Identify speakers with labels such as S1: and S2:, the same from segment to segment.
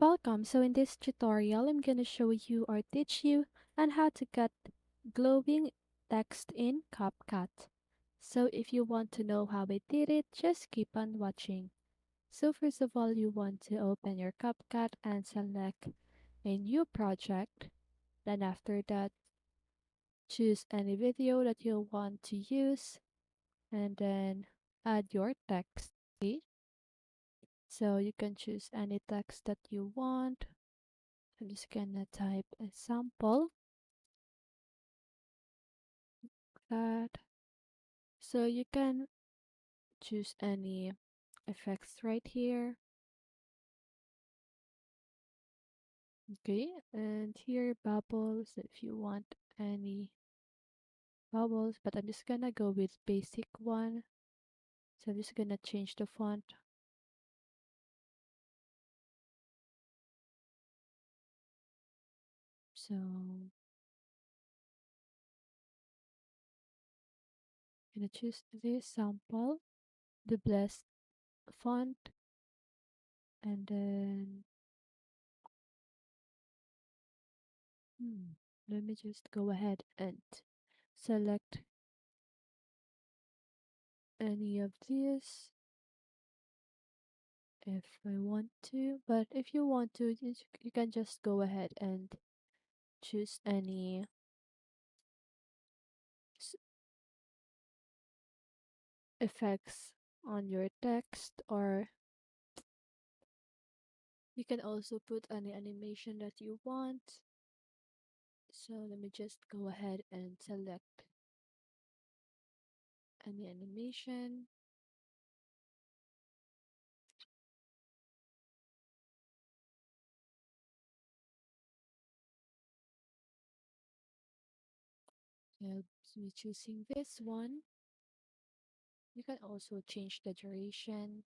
S1: Welcome. So in this tutorial, I'm going to show you or teach you on how to cut glowing text in CapCut. So if you want to know how I did it, just keep on watching. So first of all, you want to open your CapCut and select a new project. Then after that, choose any video that you want to use and then add your text. Okay? So you can choose any text that you want. I'm just gonna type a sample that. So you can choose any effects right here. Okay, and here bubbles if you want any bubbles, but I'm just gonna go with basic one. So I'm just gonna change the font. So I'm gonna choose this sample, the blessed font, and then hmm, let me just go ahead and select any of these if I want to. But if you want to, you can just go ahead and choose any effects on your text, or you can also put any animation that you want. So let me just go ahead and select any animation. So me choosing this one. You can also change the duration.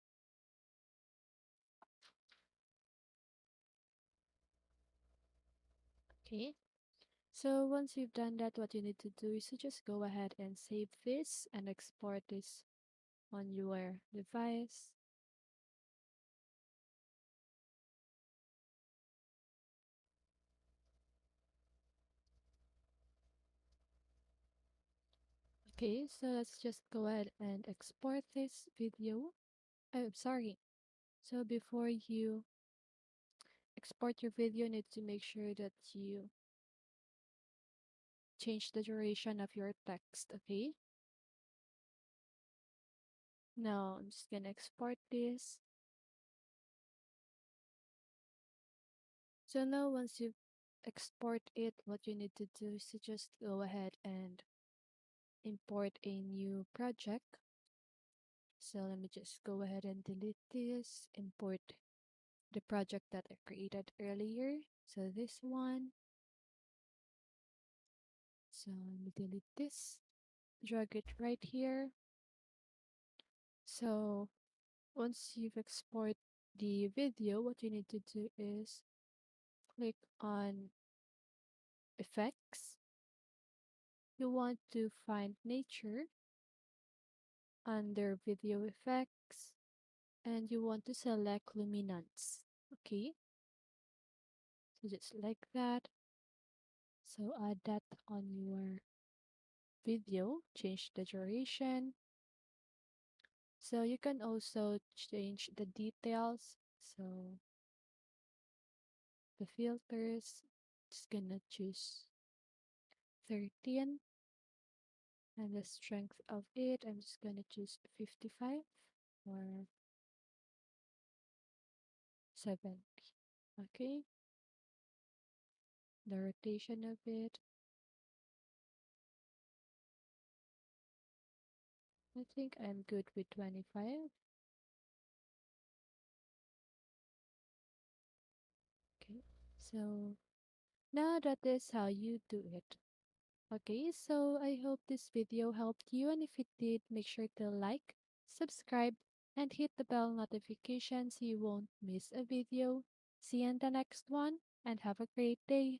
S1: Okay. So once you've done that, what you need to do is to just go ahead and save this and export this on your device. Okay, so let's just go ahead and export this video. Oh, sorry. So before you export your video, you need to make sure that you change the duration of your text, okay? Now I'm just gonna export this. So now once you export it, what you need to do is to just go ahead and import a new project. So let me just go ahead and delete this, import the project that I created earlier. So this one. So let me delete this, drag it right here. So once you've exported the video, what you need to do is click on effects. You want to find nature under video effects and you want to select luminance. Okay, so just like that. So add that on your video, change the duration. So you can also change the details. So the filters, just gonna choose 13, and the strength of it, I'm just gonna choose 55 or 70. Okay, the rotation of it, I think I'm good with 25. Okay, so now that is how you do it. Okay, so I hope this video helped you, and if it did, make sure to like, subscribe, and hit the bell notification so you won't miss a video. See you in the next one, and have a great day.